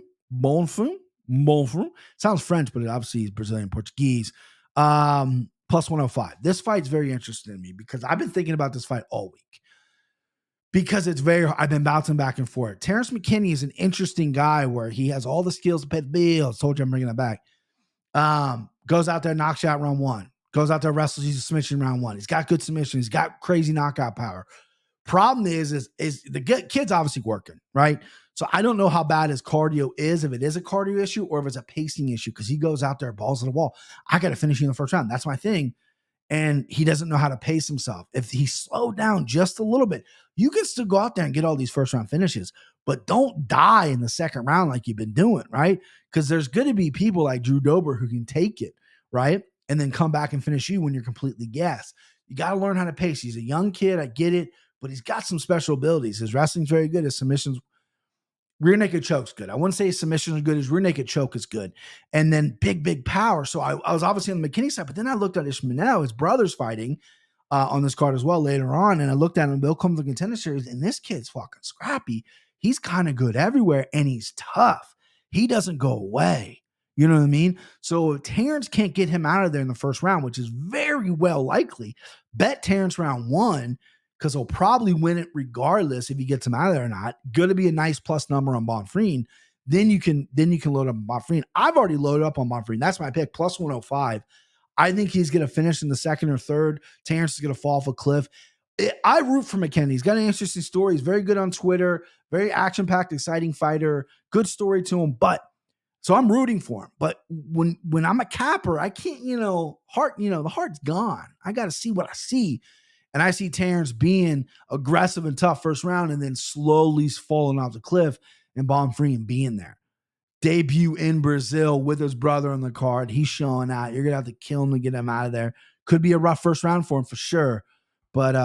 Sounds French, but it obviously is Brazilian Portuguese. Plus 105. This fight's very interesting to me because I've been thinking about this fight all week. Because I've been bouncing back and forth. Terrence McKinney is an interesting guy where he has all the skills to pay the bills. Told you I'm bringing it back. Goes out there, knocks you out round one. Goes out there, wrestles, he's a submission round one. He's got good submission. He's got crazy knockout power. Problem is the kid's obviously working, right? So I don't know how bad his cardio is, if it is a cardio issue or if it's a pacing issue, because he goes out there, balls to the wall. I got to finish you in the first round. That's my thing. And he doesn't know how to pace himself. If he slowed down just a little bit, you can still go out there and get all these first round finishes, but don't die in the second round like you've been doing, right? Because there's going to be people like Drew Dober who can take it, right? And then come back and finish you when you're completely gassed. You got to learn how to pace. He's a young kid. I get it, but he's got some special abilities. His wrestling's very good. His submissions, rear naked choke's good. I wouldn't say his submission is good. His rear naked choke is good. And then big power. So I was obviously on the McKinney side, but then I looked at Ishmael, his brother's fighting on this card as well later on. And I looked at him, they'll come to the Contender Series, and this kid's fucking scrappy. He's kind of good everywhere, and he's tough. He doesn't go away. You know what I mean? So if Terrence can't get him out of there in the first round, which is very well likely, bet Terrence round one, because he'll probably win it regardless if he gets him out of there or not. Going to be a nice plus number on Bonfreen. Then you can load up on Bonfreen. I've already loaded up on Bonfreen. That's my pick, plus 105. I think he's going to finish in the second or third. Terrence is going to fall off a cliff. I root for McKinney. He's got an interesting story. He's very good on Twitter. Very action-packed, exciting fighter. Good story to him. So I'm rooting for him. But when I'm a capper, I can't, the heart's gone. I got to see what I see. And I see Terrence being aggressive and tough first round and then slowly falling off the cliff, and Bonfreen being there. Debut in Brazil with his brother on the card. He's showing out. You're going to have to kill him to get him out of there. Could be a rough first round for him for sure. But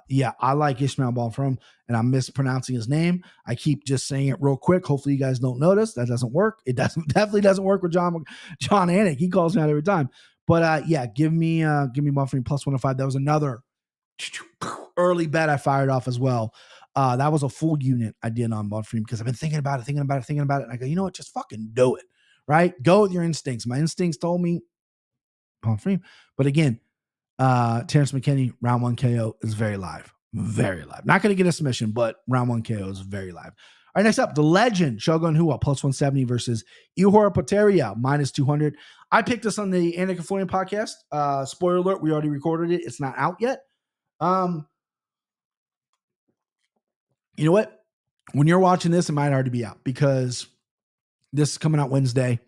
yeah, I like Ishmael Bonfreen, and I'm mispronouncing his name. I keep just saying it real quick. Hopefully you guys don't notice. That doesn't work. It definitely doesn't work with John Anik. He calls me out every time. But yeah, give me Bonfreen plus 105. That was another early bet I fired off as well. That was a full unit I did on Bonfreen because I've been thinking about it. And I go, you know what? Just fucking do it, right? Go with your instincts. My instincts told me Bonfreen. But again, Terrence McKinney, round one KO is very live. Very live. Not going to get a submission, but round one KO is very live. All right, next up, the legend, Shogun Rua, plus 170 versus Ihor Potieria, minus 200. I picked this on the Anik and Florian podcast. Spoiler alert, we already recorded it. It's not out yet. You know what? When you're watching this, it might already be out because this is coming out Wednesday.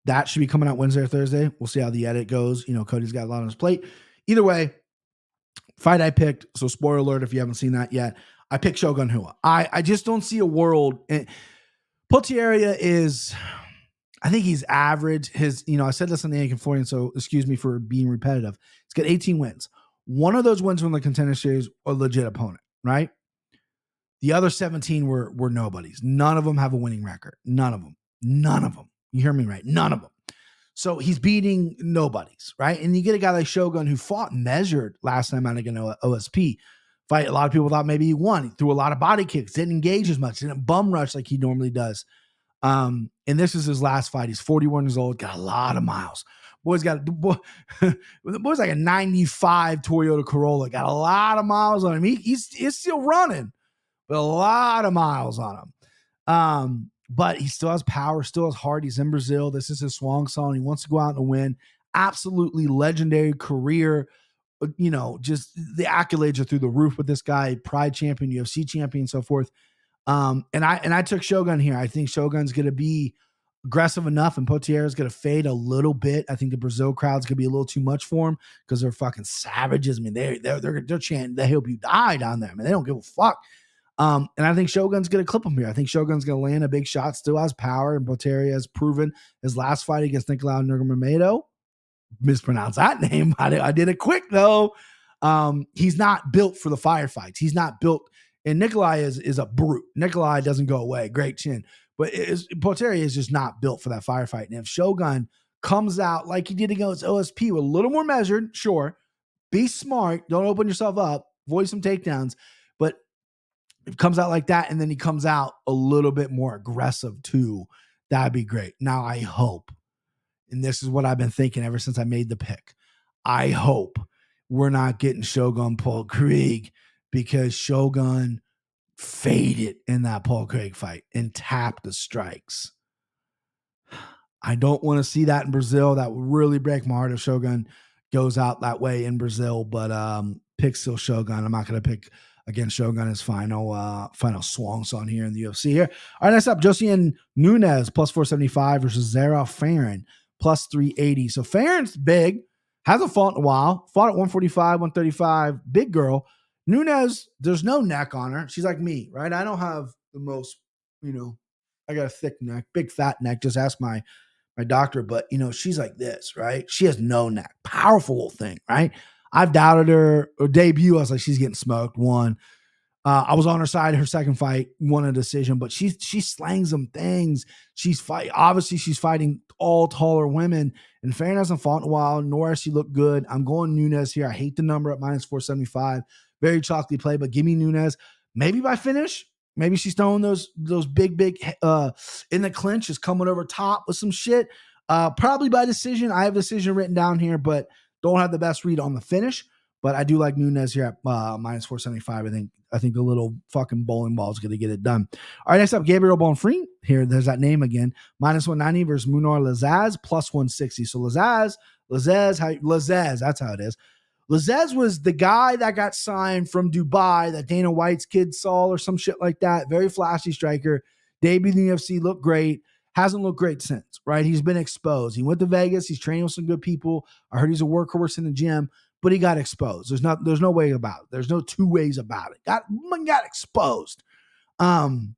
That should be coming out Wednesday or Thursday. We'll see how the edit goes. Cody's got a lot on his plate. Either way, fight I picked. So spoiler alert if you haven't seen that yet. I picked Shogun Rua. I just don't see a world. Potieria is, I think he's average. I said this on the Anik and Florian, so excuse me for being repetitive. He's got 18 wins. One of those wins from the Contender Series, a legit opponent, right? The other 17 were nobodies. None of them have a winning record. None of them. You hear me right? None of them. So he's beating nobodies, right? And you get a guy like Shogun who fought measured last time out against OSP. Fight, a lot of people thought maybe he won. He threw a lot of body kicks, didn't engage as much, didn't bum rush like he normally does. And this is his last fight. He's 41 years old, got a lot of miles. The boy's like a 95 Toyota Corolla, got a lot of miles on him. He's still running, but a lot of miles on him. But he still has power, still has heart. He's in Brazil. This is his swan song. He wants to go out and win. Absolutely legendary career. Just the accolades are through the roof with this guy. Pride champion, UFC champion, so forth. And I took Shogun here. I think Shogun's going to be aggressive enough, and Potieria is going to fade a little bit. I think the Brazil crowd's going to be a little too much for him because they're fucking savages. I mean, they're chanting, "They hope you die" down there. I mean, they don't give a fuck. And I think Shogun's going to clip him here. I think Shogun's going to land a big shot, still has power, and Potieria has proven his last fight against Nicolau Nurmagomedov. Mispronounce that name. I did it quick, though. He's not built for the firefights. He's not built And Nikolai is a brute. Nikolai doesn't go away. Great chin. But Poirier is just not built for that firefight. And if Shogun comes out like he did against OSP, with a little more measured, sure, be smart. Don't open yourself up. Avoid some takedowns. But if it comes out like that, and then he comes out a little bit more aggressive too, that'd be great. Now, I hope, and this is what I've been thinking ever since I made the pick, I hope we're not getting Shogun Paul Craig, because Shogun faded in that Paul Craig fight and tapped the strikes. I don't want to see that in Brazil. That would really break my heart if Shogun goes out that way in Brazil. But pick still Shogun. I'm not going to pick against Shogun as final swan song here in the UFC here. All right, next up, Josian Nunes plus 475 versus Zara Farron plus 380. So Farron's big, hasn't fought in a while. Fought at 145, 135. Big girl. Nunes, there's no neck on her. She's like me, right? I don't have the most, I got a thick neck, big fat neck. Just ask my doctor, but she's like this, right? She has no neck. Powerful little thing, right? I've doubted her debut. I was like, she's getting smoked. One. I was on her side. Her second fight, won a decision, but she slangs some things. Obviously, she's fighting all taller women, and Farron hasn't fought in a while, nor has she looked good. I'm going Nunes here. I hate the number at minus 475. Very chalky play, but give me Nunes. Maybe by finish. Maybe she's throwing those big in the clinch, is coming over top with some shit. Probably by decision. I have decision written down here, but don't have the best read on the finish. But I do like Nunes here at minus 475. I think a little fucking bowling ball is going to get it done. All right, next up, Gabriel Bonfrey. Here, there's that name again. Minus 190 versus Munir Lazaz, plus 160. So Lazaz, that's how it is. Lazez was the guy that got signed from Dubai that Dana White's kid saw or some shit like that. Very flashy striker. Debuted in the UFC, looked great. Hasn't looked great since, right? He's been exposed. He went to Vegas. He's training with some good people. I heard he's a workhorse in the gym, but he got exposed. There's no way about it. There's no two ways about it. Got exposed. And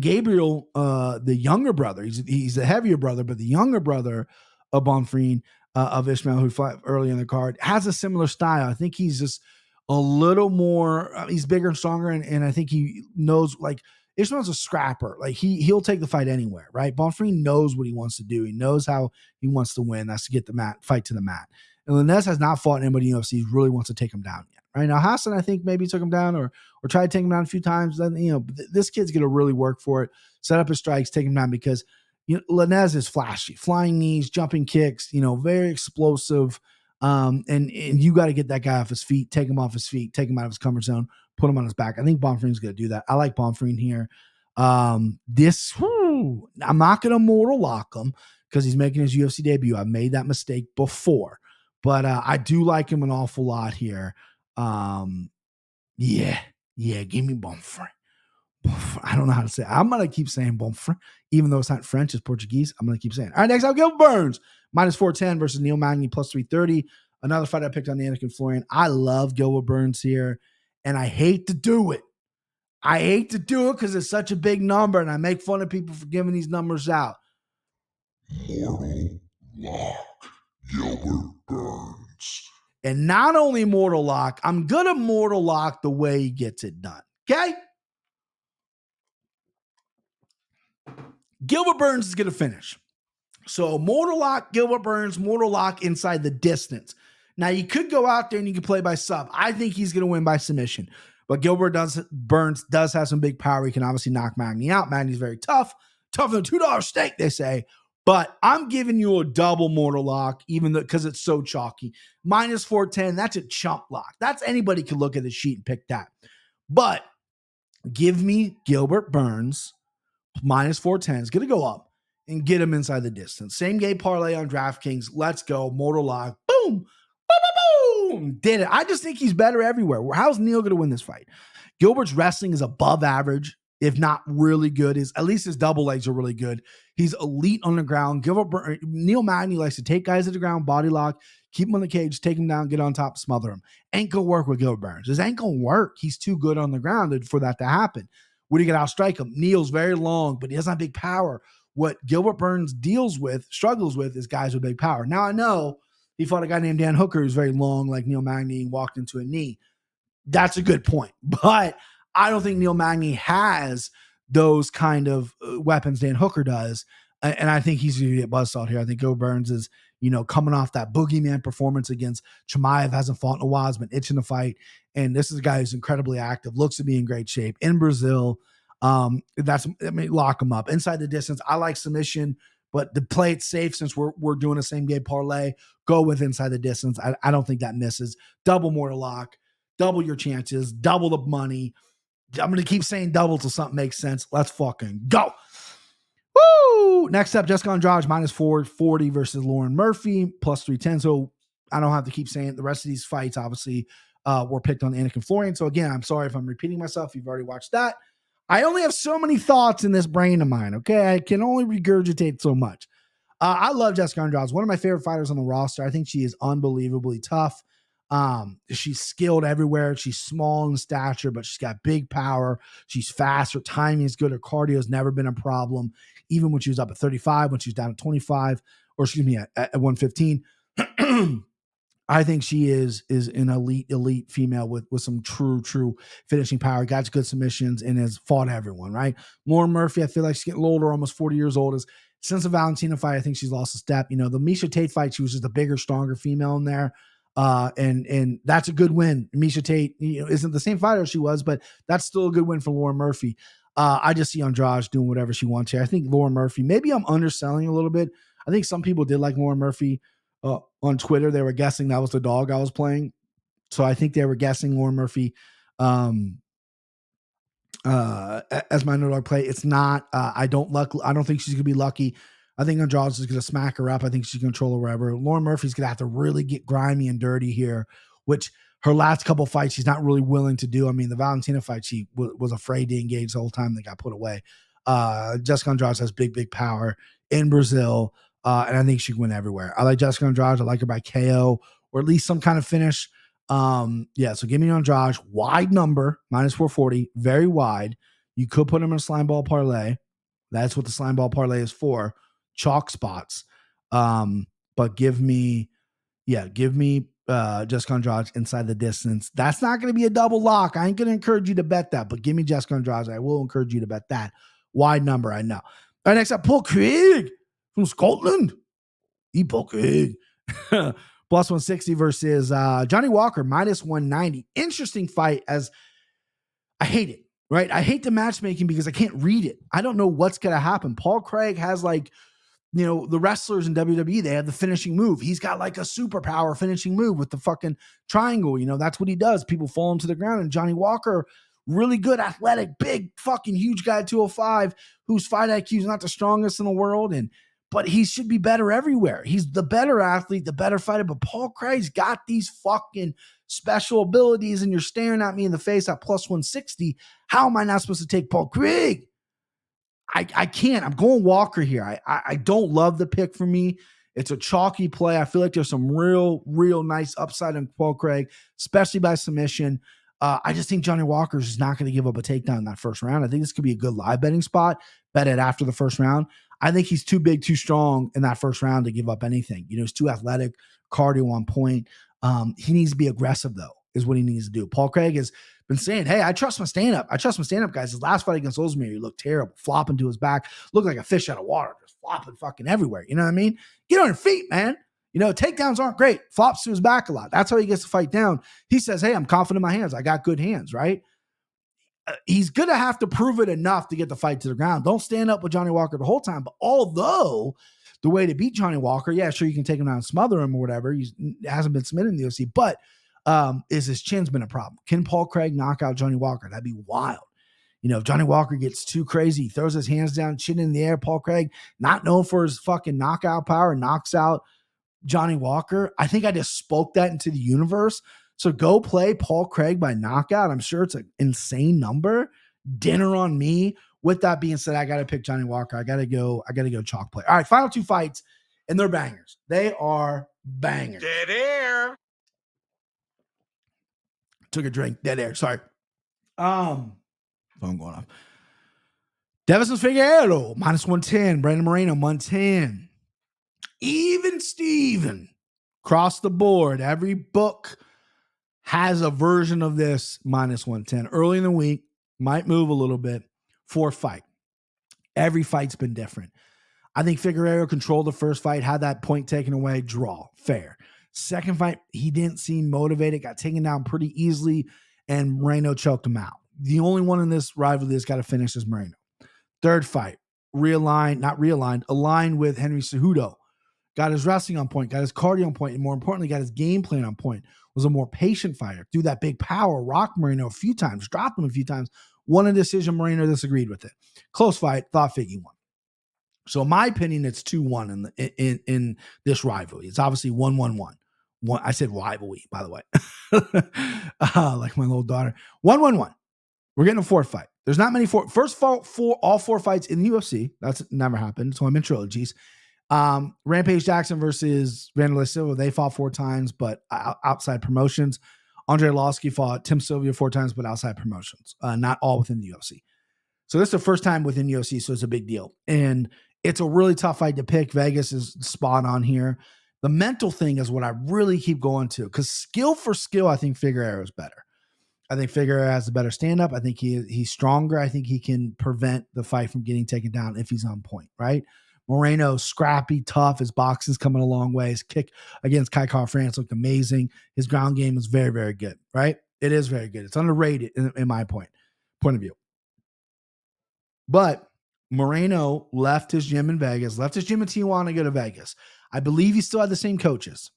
Gabriel, the younger brother, he's the heavier brother, but the younger brother of Bonfrey, of Ishmael, who fought early in the card, has a similar style. I think he's just a little more, he's bigger and stronger, and I think he knows, like, Ishmael's a scrapper. Like, he'll take the fight anywhere, right? Bonfrey knows what he wants to do. He knows how he wants to win. That's to get the fight to the mat. And Linez has not fought anybody in UFC. He really wants to take him down yet, right? Now, Hassan, I think, maybe took him down or tried to take him down a few times. Then, this kid's going to really work for it, set up his strikes, take him down, because Linez is flashy, flying knees, jumping kicks, very explosive. And you got to get that guy off his feet, take him off his feet, take him out of his comfort zone, put him on his back. I think Bonfrey's going to do that. I like Bonfrey here. I'm not going to mortal lock him because he's making his UFC debut. I've made that mistake before, but I do like him an awful lot here. Yeah, give me Bonfrey. I don't know how to say it. I'm going to keep saying Bonfrey, even though it's not French, it's Portuguese. I'm going to keep saying it. All right, next up, Gilbert Burns, minus 410 versus Neil Magny, plus 330. Another fight I picked on Anakin Florian. I love Gilbert Burns here, and I hate to do it. Because it's such a big number, and I make fun of people for giving these numbers out. Mortal lock, Gilbert Burns. And not only mortal lock, I'm going to mortal lock the way he gets it done. Okay? Gilbert Burns is going to finish. So mortal lock, Gilbert Burns, mortal lock inside the distance. Now, you could go out there and you can play by sub. I think he's going to win by submission. But Burns does have some big power. He can obviously knock Magny out. Magny's very tough. Tougher than $2 steak, they say. But I'm giving you a double mortal lock, even because it's so chalky. Minus 410, that's a chump lock. That's anybody can look at the sheet and pick that. But give me Gilbert Burns. Minus 410 is going to go up and get him inside the distance. Same game parlay on DraftKings. Let's go. Mortal lock. Boom. Boom, boom, boom. Did it. I just think he's better everywhere. How's Neil going to win this fight? Gilbert's wrestling is above average, if not really good. At least his double legs are really good. He's elite on the ground. Neil Magny likes to take guys to the ground, body lock, keep him on the cage, take him down, get on top, smother him. Ain't going to work with Gilbert Burns. This ain't going to work. He's too good on the ground for that to happen. Would he get outstrike him? Neil's very long, but he doesn't have big power. What Gilbert Burns struggles with, is guys with big power. Now, I know he fought a guy named Dan Hooker who's very long, like Neil Magny, walked into a knee. That's a good point. But I don't think Neil Magny has those kind of weapons Dan Hooker does. And I think he's going to get buzzsawed here. I think Go Burns is, coming off that boogeyman performance against Chimaev, hasn't fought in a while, has been itching to fight. And this is a guy who's incredibly active, looks to be in great shape in Brazil. Lock him up inside the distance. I like submission, but to play it safe, since we're doing a same game parlay, go with inside the distance. I don't think that misses. Double mortal lock, double your chances, double the money. I'm going to keep saying double till something makes sense. Let's fucking go. Woo! Next up, Jessica Andrade minus 440 versus Lauren Murphy plus 310. So I don't have to keep saying it. The rest of these fights obviously were picked on Anakin Florian. So again, I'm sorry if I'm repeating myself. You've already watched that. I only have so many thoughts in this brain of mine. Okay, I can only regurgitate so much. I love Jessica Andrade. One of my favorite fighters on the roster. I think she is unbelievably tough. She's skilled everywhere. She's small in stature, but she's got big power. She's fast. Her timing is good. Her cardio has never been a problem. Even when she was up at 35, when she's down at 25, or excuse me, at 115. I think she is an elite female with some true finishing power. Got good submissions and has fought everyone, right? Lauren Murphy, I feel like she's getting older, almost 40 years old. Since the Valentina fight, I think she's lost a step. The Miesha Tate fight, she was just a bigger, stronger female in there. And that's a good win. Miesha Tate, isn't the same fighter she was, but that's still a good win for Lauren Murphy. I just see Andrade doing whatever she wants here. I think Lauren Murphy, maybe I'm underselling a little bit. I think some people did like Lauren Murphy on Twitter. They were guessing that was the dog I was playing. So I think they were guessing Lauren Murphy as my underdog play. It's not. I don't think she's going to be lucky. I think Andrade is going to smack her up. I think she's going to control her wherever. Lauren Murphy's going to have to really get grimy and dirty here, which her last couple fights, she's not really willing to do. I mean, the Valentina fight, she was afraid to engage the whole time. They got put away. Jessica Andrade has big power in Brazil, and I think she can win everywhere. I like Jessica Andrade. I like her by KO or at least some kind of finish. So give me Andrade. Wide number, minus 440, very wide. You could put him in a Slimeball Parlay. That's what the Slimeball Parlay is for. Chalk spots. But give me Jessica Andrade inside the distance. That's not going to be a double lock. I ain't going to encourage you to bet that, but give me Jessica Andrade. I will encourage you to bet that. Wide number, I know. All right, next up, Paul Craig from Scotland. Paul Craig. Plus 160 versus Johnny Walker, minus 190. Interesting fight, as I hate it, right? I hate the matchmaking because I can't read it. I don't know what's going to happen. Paul Craig has the wrestlers in WWE, they have the finishing move. He's got like a superpower finishing move with the fucking triangle. That's what he does. People fall him to the ground. And Johnny Walker, really good, athletic, big, fucking huge guy, 205, whose fight IQ is not the strongest in the world. But he should be better everywhere. He's the better athlete, the better fighter. But Paul Craig's got these fucking special abilities, and you're staring at me in the face at plus 160. How am I not supposed to take Paul Craig? I can't. I'm going Walker here. I don't love the pick for me. It's a chalky play. I feel like there's some real nice upside in Paul Craig, especially by submission. I just think Johnny Walker is not going to give up a takedown in that first round. I think this could be a good live betting spot. Bet it after the first round. I think he's too big, too strong in that first round to give up anything. He's too athletic, cardio on point. He needs to be aggressive, though, is what he needs to do. Paul Craig has been saying, hey, I trust my stand-up. Guys. His last fight against Ozdemir, he looked terrible, flopping to his back, looked like a fish out of water, just flopping fucking everywhere. You know what I mean? Get on your feet, man. Takedowns aren't great. Flops to his back a lot. That's how he gets the fight down. He says, hey, I'm confident in my hands. I got good hands, right? He's going to have to prove it enough to get the fight to the ground. Don't stand up with Johnny Walker the whole time. But although the way to beat Johnny Walker, yeah, sure, you can take him down and smother him or whatever. He hasn't been submitted in the UFC, but is his chin's been a problem. Can Paul Craig knock out Johnny Walker? That'd be wild. If Johnny Walker gets too crazy, he throws his hands down, chin in the air, Paul Craig, not known for his fucking knockout power, knocks out Johnny Walker. I think I just spoke that into the universe. So go play Paul Craig by knockout. I'm sure it's an insane number. Dinner on me. With that being said, I got to pick Johnny Walker. I got to go chalk play. All right, final two fights, and they're bangers. They are bangers. Dead air. Took a drink. Dead air. Sorry. Phone going off. Davison Figueiredo, minus 110. Brandon Moreno, 110. Even Steven. Across the board. Every book has a version of this minus 110. Early in the week, Might move a little bit. Fourth fight. Every fight's been different. I think Figueiredo controlled the first fight, had that point taken away, draw, fair. Second fight, he didn't seem motivated, got taken down pretty easily, and Moreno choked him out. The only one in this rivalry that's got to finish is Moreno. Third fight, aligned with Henry Cejudo. Got his wrestling on point, got his cardio on point, and more importantly, got his game plan on point. Was a more patient fighter. Threw that big power, rocked Moreno a few times, dropped him a few times. Won a decision, Moreno disagreed with it. Close fight, thought Figgy won. So in my opinion, it's 2-1 in this rivalry. It's obviously 1-1-1. I said rivalry, by the way. Like my little daughter. 1-1-1. We're getting a fourth fight. There's not many all four fights in the UFC. That's never happened. It's only been trilogies. Rampage Jackson versus Vanderlei Silva. They fought 4 times, but outside promotions. Andre Arlovski fought Tim Sylvia 4 times, but outside promotions. Not all within the UFC. So this is the first time within UFC, so it's a big deal. And it's a really tough fight to pick. Vegas is spot on here. The mental thing is what I really keep going to, because skill for skill, I think Figueiredo is better. I think Figueiredo has a better stand-up. I think he's stronger. I think he can prevent the fight from getting taken down if he's on point, right? Moreno, scrappy, tough. His boxing's coming a long way. His kick against Kai France looked amazing. His ground game is very, very good, right? It is very good. It's underrated in my point of view. But Moreno left his gym in Vegas, left his gym in Tijuana to go to Vegas. I believe he still had the same coaches.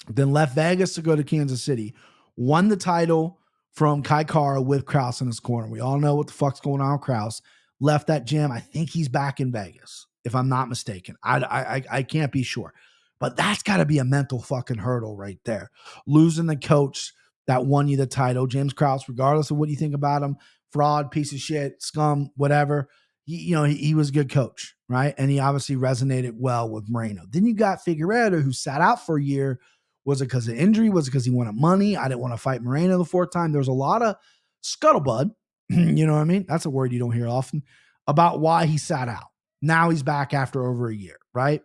Then left Vegas to go to Kansas City. Won the title from Kai Kara with Krause in his corner. We all know what the fuck's going on with Krause. Left that gym. I think he's back in Vegas, if I'm not mistaken. I can't be sure. But that's got to be a mental fucking hurdle right there. Losing the coach that won you the title, James Krause, regardless of what you think about him, fraud, piece of shit, scum, whatever. He was a good coach, right? And he obviously resonated well with Moreno. Then you got Figueiredo, who sat out for a year. Was it because of injury? Was it because he wanted money? I didn't want to fight Moreno the 4th time. There was a lot of scuttlebutt, you know what I mean? That's a word you don't hear often, about why he sat out. Now he's back after over a year, right?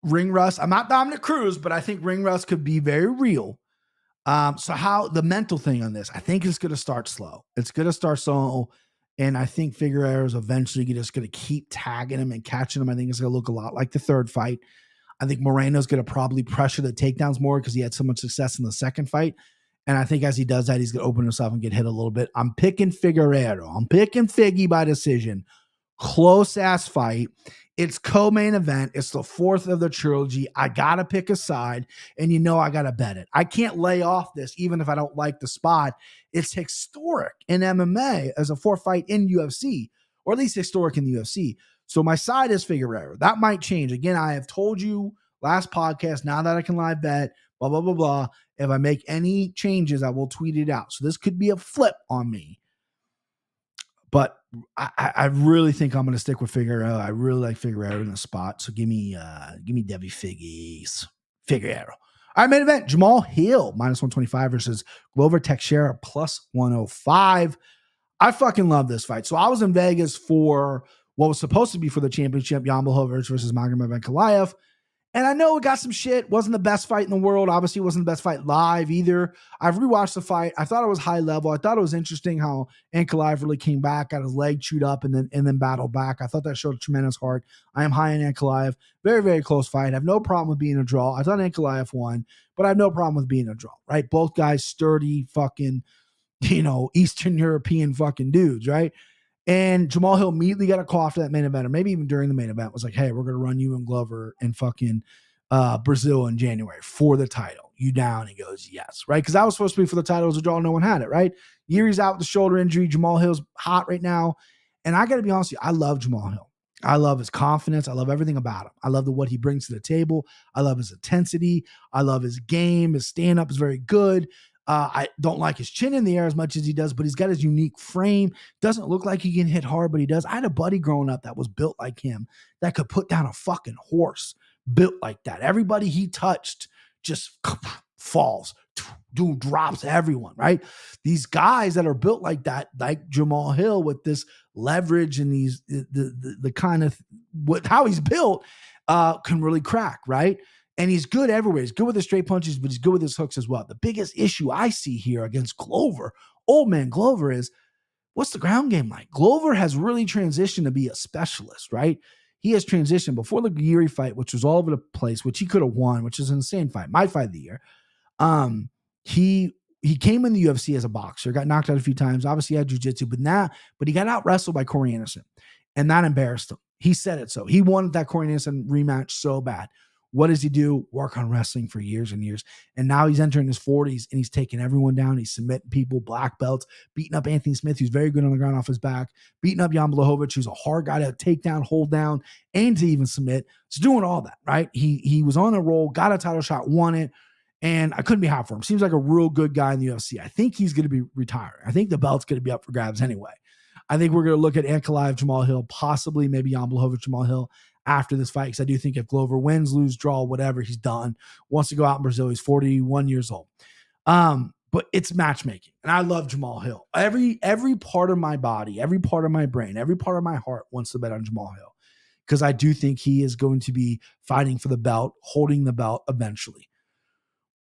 Ring rust. I'm not Dominic Cruz, but I think ring rust could be very real. So how the mental thing on this, I think it's going to start slow. It's going to start slow. And I think Figueiredo is eventually just going to keep tagging him and catching him. I think it's going to look a lot like the 3rd fight. I think Moreno's going to probably pressure the takedowns more because he had so much success in the 2nd fight. And I think as he does that, he's going to open himself and get hit a little bit. I'm picking Figueiredo. I'm picking Figgy by decision. Close ass fight. It's co-main event. It's the 4th of the trilogy. I got to pick a side, and I got to bet it. I can't lay off this even if I don't like the spot. It's historic in MMA as a 4th fight in UFC, or at least historic in the UFC. So my side is Figueiredo. That might change. Again, I have told you last podcast, now that I can live bet, blah, blah, blah, blah. If I make any changes, I will tweet it out. So this could be a flip on me. But I really think I'm going to stick with Figueiredo. I really like Figueiredo in the spot. So give me Debbie Figgies. Figueiredo. All right, main event, Jamal Hill, -125 versus Glover Teixeira, +105. I fucking love this fight. So I was in Vegas for what was supposed to be for the championship, Jan Blachowicz versus Magomed Ankalaev. And I know it got some shit. Wasn't the best fight in the world. Obviously, it wasn't the best fight live either. I've rewatched the fight. I thought it was high level. I thought it was interesting how Ankalaev really came back, got his leg chewed up, and then battled back. I thought that showed a tremendous heart. I am high on Ankalaev. Very, very close fight. I have no problem with being a draw. I thought Ankalaev won, but I have no problem with being a draw, right? Both guys sturdy, fucking, Eastern European fucking dudes, right? And Jamal Hill immediately got a call after that main event, or maybe even during the main event, was like, hey, we're going to run you and Glover in fucking Brazil in January for the title. You down? He goes, yes, right? Because that was supposed to be for the title as a draw. No one had it, right? Yuri's out with the shoulder injury. Jamal Hill's hot right now. And I got to be honest with you, I love Jamal Hill. I love his confidence. I love everything about him. I love what he brings to the table. I love his intensity. I love his game. His stand-up is very good. I don't like his chin in the air as much as he does, but he's got his unique frame. Doesn't look like he can hit hard, but he does. I had a buddy growing up that was built like him that could put down a fucking horse built like that. Everybody he touched just falls. Dude drops everyone, right? These guys that are built like that, like Jamal Hill with this leverage and these the kind of how he's built can really crack, right? And he's good everywhere. He's good with his straight punches, but he's good with his hooks as well. The biggest issue I see here against Glover old man Glover is, what's the ground game like? Glover has really transitioned to be a specialist, right? He has transitioned before the Geary fight, which was all over the place, which he could have won, which is an insane fight, my fight of the year. He came in the UFC as a boxer, got knocked out a few times, obviously had jiu-jitsu, but he got out wrestled by Corey Anderson, and that embarrassed him. He said it so. He wanted that Corey Anderson rematch so bad. What does he do? Work on wrestling for years and years. And now he's entering his 40s and he's taking everyone down. He's submitting people, black belts, beating up Anthony Smith, who's very good on the ground off his back, beating up Jan Blachowicz, who's a hard guy to take down, hold down, and to even submit. He's doing all that, right? He was on a roll, got a title shot, won it, and I couldn't be happy for him. Seems like a real good guy in the UFC. I think he's going to be retiring. I think the belt's going to be up for grabs anyway. I think we're going to look at Ankalaev, Jamal Hill, possibly maybe Jan Blachowicz, Jamal Hill after this fight, because I do think if Glover wins, lose, draw, whatever, he's done. Wants to go out in Brazil. He's 41 years old. But it's matchmaking, and I love Jamal Hill. Every part of my body, every part of my brain, every part of my heart wants to bet on Jamal Hill, because I do think he is going to be fighting for the belt, holding the belt eventually.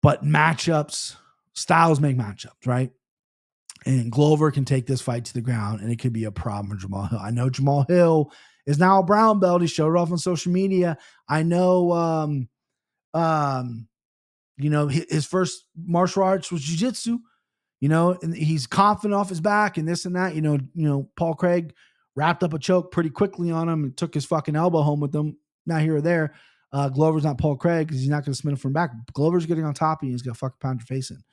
But matchups, styles make matchups, right? And Glover can take this fight to the ground, and it could be a problem for Jamal Hill. I know Jamal Hill is now a brown belt. He showed it off on social media. I know, his first martial arts was jiu-jitsu, and he's confident off his back and this and that. Paul Craig wrapped up a choke pretty quickly on him and took his fucking elbow home with him, not here or there. Glover's not Paul Craig because he's not going to submit him from back. Glover's getting on top of you. He's going to fucking pound your face in.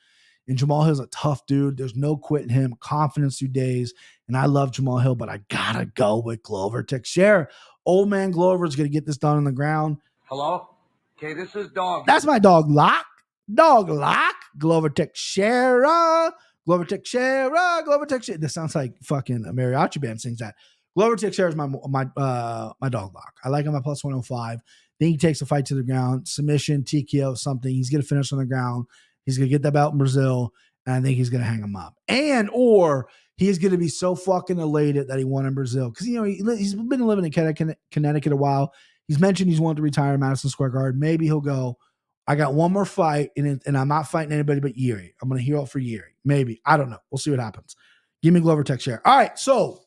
And Jamal Hill's a tough dude. There's no quitting him. Confidence through days. And I love Jamal Hill, but I got to go with Glover Teixeira. Old man Glover is going to get this done on the ground. Hello? Okay, this is Dog. That's my dog Lock. Dog Lock. Glover Teixeira. Glover Teixeira. Glover Teixeira. This sounds like fucking a mariachi band sings that. Glover Teixeira is my dog Lock. I like him at plus 105. Then he takes the fight to the ground. Submission, TKO, something. He's going to finish on the ground. He's going to get that belt in Brazil, and I think he's going to hang him up. Or he's going to be so fucking elated that he won in Brazil. Because, he's been living in Connecticut a while. He's mentioned he's wanted to retire in Madison Square Garden. Maybe he'll go, I got one more fight, and I'm not fighting anybody but Yuri. I'm going to heal for Yuri. Maybe. I don't know. We'll see what happens. Give me Glover Teixeira. All right, so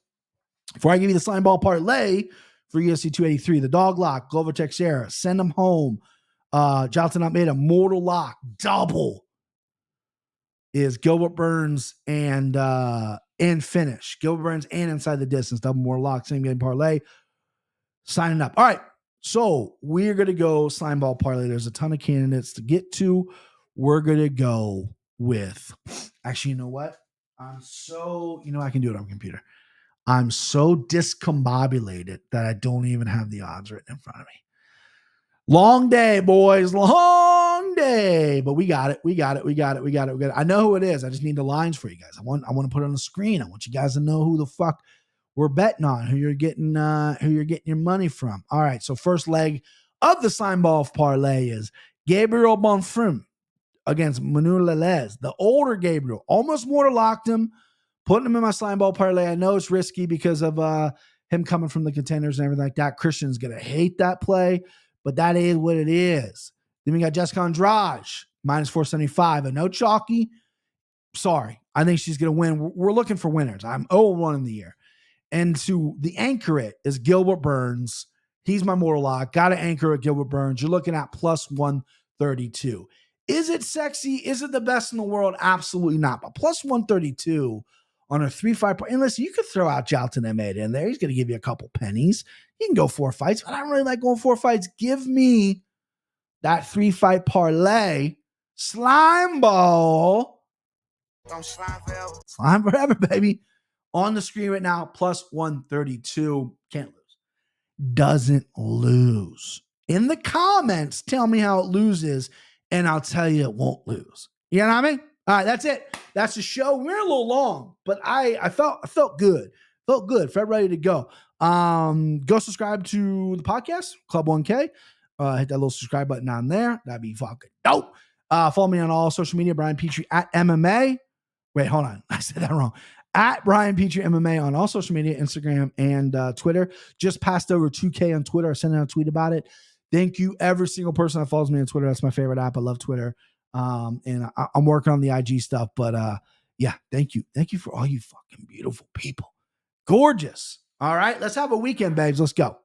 before I give you the Slimeball Parlay for UFC 283, the dog lock, Glover Teixeira, send him home. Jonathan Almeida, mortal lock, double is Gilbert Burns and finish. Gilbert Burns and inside the distance, double mortal lock, same game parlay. Signing up. All right, so we're going to go Slimeball Parlay. There's a ton of candidates to get to. We're going to go with, actually, you know what? I can do it on computer. I'm so discombobulated that I don't even have the odds written in front of me. Long day, boys. Long day. But we got it. I know who it is. I just need the lines for you guys. I want to put it on the screen. I want you guys to know who the fuck we're betting on, who you're getting your money from. All right. So first leg of the Slimeball Parlay is Gabriel Bonfim against Manu Lelez. The older Gabriel almost mortal locked him, putting him in my Slimeball Parlay. I know it's risky because of him coming from the contenders and everything like that. Christian's going to hate that play, but that is what it is. Then we got Jessica Andrade, minus 475. And no chalky. Sorry. I think she's going to win. We're looking for winners. I'm 0-1 in the year. And to the anchor it is Gilbert Burns. He's my mortal lock. Got to anchor at Gilbert Burns. You're looking at plus 132. Is it sexy? Is it the best in the world? Absolutely not. But plus 132 on a 3-5. And listen, you could throw out Jalton Emeda in there. He's going to give you a couple pennies. You can go 4 fights, but I don't really like going 4 fights. Give me that 3-fight parlay. Slimeball. Slime forever, baby. On the screen right now, plus 132. Can't lose. Doesn't lose. In the comments, tell me how it loses, and I'll tell you it won't lose. You know what I mean? All right, that's it. That's the show. We're a little long, but I felt good. Felt good. Felt ready to go. Go subscribe to the podcast, Club 1K. Hit that little subscribe button on there. That'd be fucking dope. Follow me on all social media, Brian Petrie at MMA. Wait, hold on. I said that wrong. At Brian Petrie MMA on all social media, Instagram and Twitter. Just passed over 2K on Twitter. I sent out a tweet about it. Thank you, every single person that follows me on Twitter. That's my favorite app. I love Twitter. And I'm working on the IG stuff, but Yeah, thank you. Thank you for all you fucking beautiful people. Gorgeous. All right, let's have a weekend, babes. Let's go.